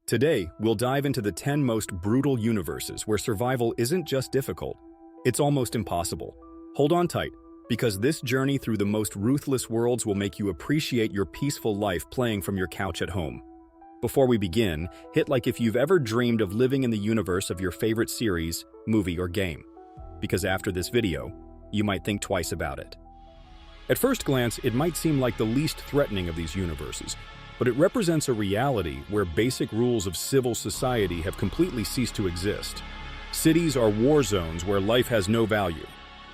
Today, we'll dive into the 10 most brutal universes where survival isn't just difficult, it's almost impossible. Hold on tight, because this journey through the most ruthless worlds will make you appreciate your peaceful life playing from your couch at home. Before we begin, hit like if you've ever dreamed of living in the universe of your favorite series, movie, or game. Because after this video, you might think twice about it. At first glance, it might seem like the least threatening of these universes, but it represents a reality where basic rules of civil society have completely ceased to exist. Cities are war zones where life has no value.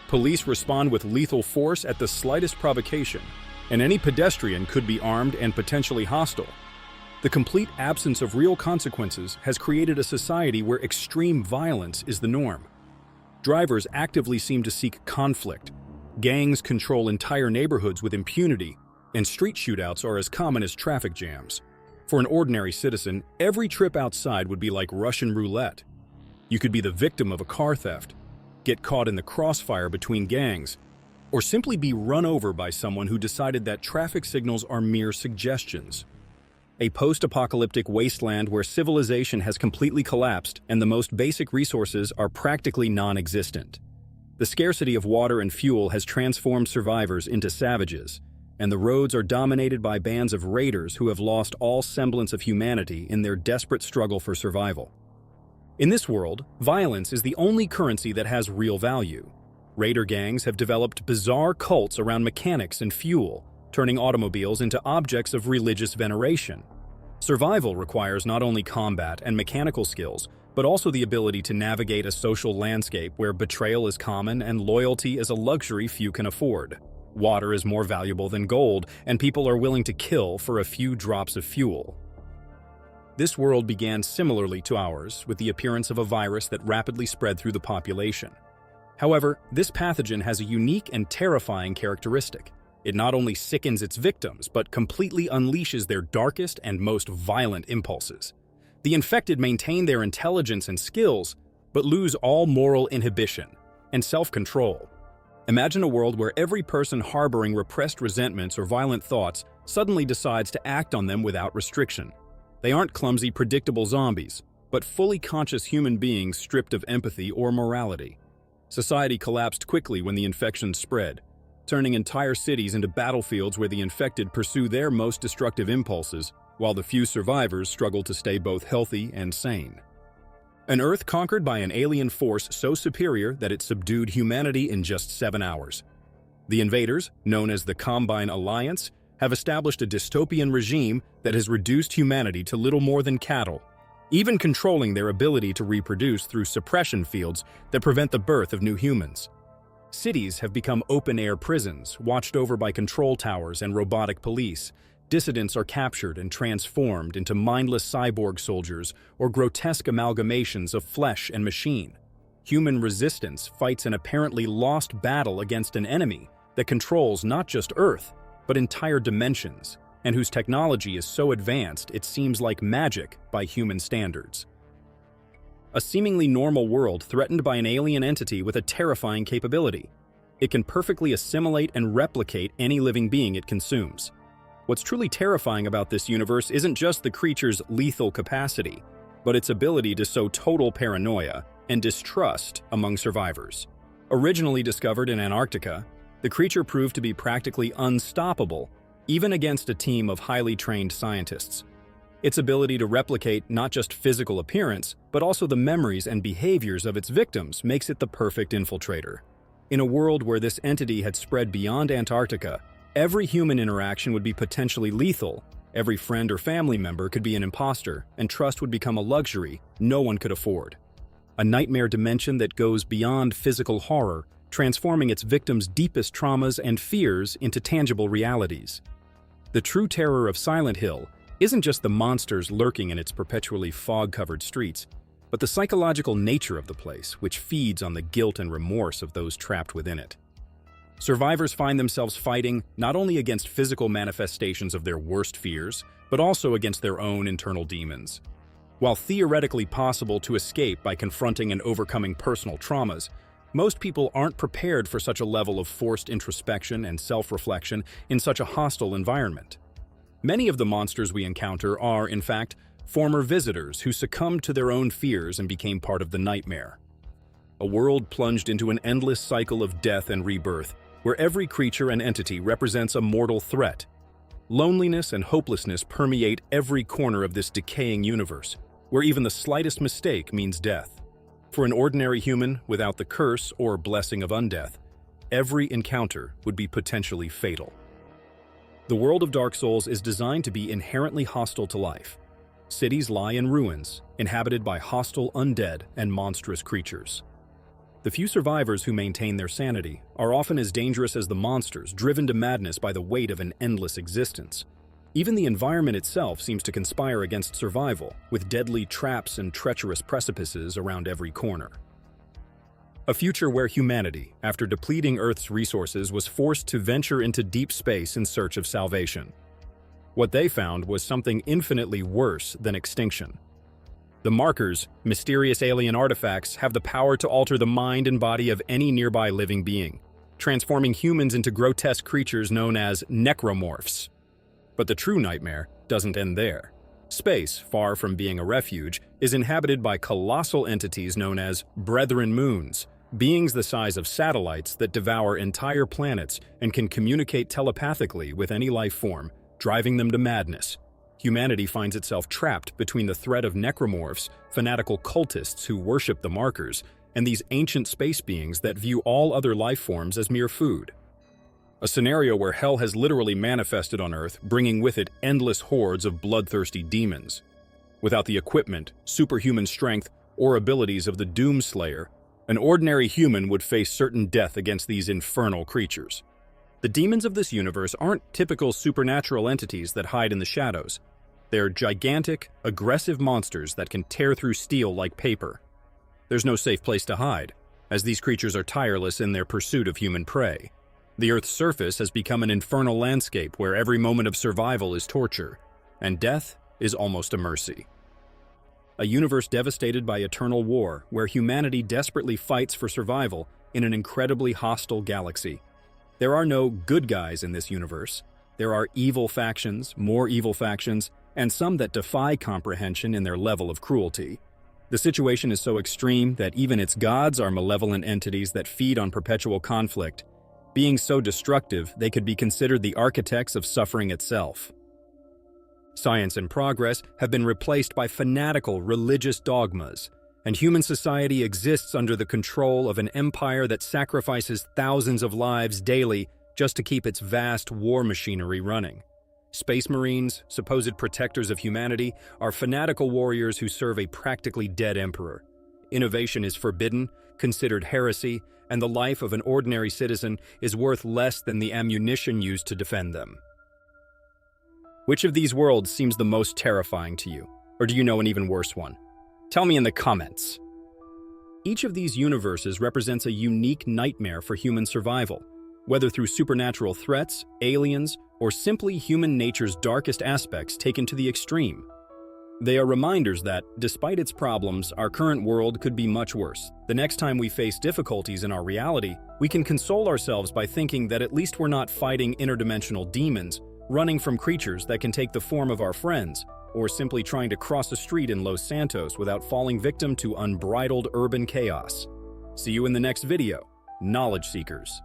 Police respond with lethal force at the slightest provocation, and any pedestrian could be armed and potentially hostile. The complete absence of real consequences has created a society where extreme violence is the norm. Drivers actively seem to seek conflict. Gangs control entire neighborhoods with impunity, and street shootouts are as common as traffic jams. For an ordinary citizen, every trip outside would be like Russian roulette. You could be the victim of a car theft, get caught in the crossfire between gangs, or simply be run over by someone who decided that traffic signals are mere suggestions. A post-apocalyptic wasteland where civilization has completely collapsed and the most basic resources are practically non-existent. The scarcity of water and fuel has transformed survivors into savages, and the roads are dominated by bands of raiders who have lost all semblance of humanity in their desperate struggle for survival. In this world, violence is the only currency that has real value. Raider gangs have developed bizarre cults around mechanics and fuel, turning automobiles into objects of religious veneration. Survival requires not only combat and mechanical skills, but also the ability to navigate a social landscape where betrayal is common and loyalty is a luxury few can afford. Water is more valuable than gold, and people are willing to kill for a few drops of fuel. This world began similarly to ours, with the appearance of a virus that rapidly spread through the population. However, this pathogen has a unique and terrifying characteristic. It not only sickens its victims, but completely unleashes their darkest and most violent impulses. The infected maintain their intelligence and skills, but lose all moral inhibition and self-control. Imagine a world where every person harboring repressed resentments or violent thoughts suddenly decides to act on them without restriction. They aren't clumsy, predictable zombies, but fully conscious human beings stripped of empathy or morality. Society collapsed quickly when the infection spread, turning entire cities into battlefields where the infected pursue their most destructive impulses, while the few survivors struggle to stay both healthy and sane. An Earth conquered by an alien force so superior that it subdued humanity in just 7 hours. The invaders, known as the Combine Alliance, have established a dystopian regime that has reduced humanity to little more than cattle, even controlling their ability to reproduce through suppression fields that prevent the birth of new humans. Cities have become open-air prisons, watched over by control towers and robotic police. Dissidents are captured and transformed into mindless cyborg soldiers or grotesque amalgamations of flesh and machine. Human resistance fights an apparently lost battle against an enemy that controls not just Earth, but entire dimensions, and whose technology is so advanced it seems like magic by human standards. A seemingly normal world threatened by an alien entity with a terrifying capability. It can perfectly assimilate and replicate any living being it consumes. What's truly terrifying about this universe isn't just the creature's lethal capacity, but its ability to sow total paranoia and distrust among survivors. Originally discovered in Antarctica, the creature proved to be practically unstoppable, even against a team of highly trained scientists. Its ability to replicate not just physical appearance, but also the memories and behaviors of its victims makes it the perfect infiltrator. In a world where this entity had spread beyond Antarctica, every human interaction would be potentially lethal, every friend or family member could be an imposter, and trust would become a luxury no one could afford. A nightmare dimension that goes beyond physical horror, transforming its victims' deepest traumas and fears into tangible realities. The true terror of Silent Hill isn't just the monsters lurking in its perpetually fog-covered streets, but the psychological nature of the place, which feeds on the guilt and remorse of those trapped within it. Survivors find themselves fighting not only against physical manifestations of their worst fears, but also against their own internal demons. While theoretically possible to escape by confronting and overcoming personal traumas, most people aren't prepared for such a level of forced introspection and self-reflection in such a hostile environment. Many of the monsters we encounter are, in fact, former visitors who succumbed to their own fears and became part of the nightmare. A world plunged into an endless cycle of death and rebirth, where every creature and entity represents a mortal threat. Loneliness and hopelessness permeate every corner of this decaying universe, where even the slightest mistake means death. For an ordinary human without the curse or blessing of undeath, every encounter would be potentially fatal. The world of Dark Souls is designed to be inherently hostile to life. Cities lie in ruins, inhabited by hostile undead and monstrous creatures. The few survivors who maintain their sanity are often as dangerous as the monsters, driven to madness by the weight of an endless existence. Even the environment itself seems to conspire against survival, with deadly traps and treacherous precipices around every corner. A future where humanity, after depleting Earth's resources, was forced to venture into deep space in search of salvation. What they found was something infinitely worse than extinction. The markers, mysterious alien artifacts, have the power to alter the mind and body of any nearby living being, transforming humans into grotesque creatures known as necromorphs. But the true nightmare doesn't end there. Space, far from being a refuge, is inhabited by colossal entities known as brethren moons, beings the size of satellites that devour entire planets and can communicate telepathically with any life form, driving them to madness. Humanity finds itself trapped between the threat of necromorphs, fanatical cultists who worship the markers, and these ancient space beings that view all other life forms as mere food. A scenario where hell has literally manifested on Earth, bringing with it endless hordes of bloodthirsty demons. Without the equipment, superhuman strength, or abilities of the Doomslayer, an ordinary human would face certain death against these infernal creatures. The demons of this universe aren't typical supernatural entities that hide in the shadows. They're gigantic, aggressive monsters that can tear through steel like paper. There's no safe place to hide, as these creatures are tireless in their pursuit of human prey. The Earth's surface has become an infernal landscape where every moment of survival is torture, and death is almost a mercy. A universe devastated by eternal war, where humanity desperately fights for survival in an incredibly hostile galaxy. There are no good guys in this universe. There are evil factions, more evil factions, and some that defy comprehension in their level of cruelty. The situation is so extreme that even its gods are malevolent entities that feed on perpetual conflict. Being so destructive, they could be considered the architects of suffering itself. Science and progress have been replaced by fanatical religious dogmas, and human society exists under the control of an empire that sacrifices thousands of lives daily just to keep its vast war machinery running. Space Marines, supposed protectors of humanity, are fanatical warriors who serve a practically dead emperor. Innovation is forbidden, considered heresy, and the life of an ordinary citizen is worth less than the ammunition used to defend them. Which of these worlds seems the most terrifying to you? Or do you know an even worse one? Tell me in the comments. Each of these universes represents a unique nightmare for human survival, whether through supernatural threats, aliens, or simply human nature's darkest aspects taken to the extreme. They are reminders that, despite its problems, our current world could be much worse. The next time we face difficulties in our reality, we can console ourselves by thinking that at least we're not fighting interdimensional demons, running from creatures that can take the form of our friends, or simply trying to cross a street in Los Santos without falling victim to unbridled urban chaos. See you in the next video, Knowledge Seekers.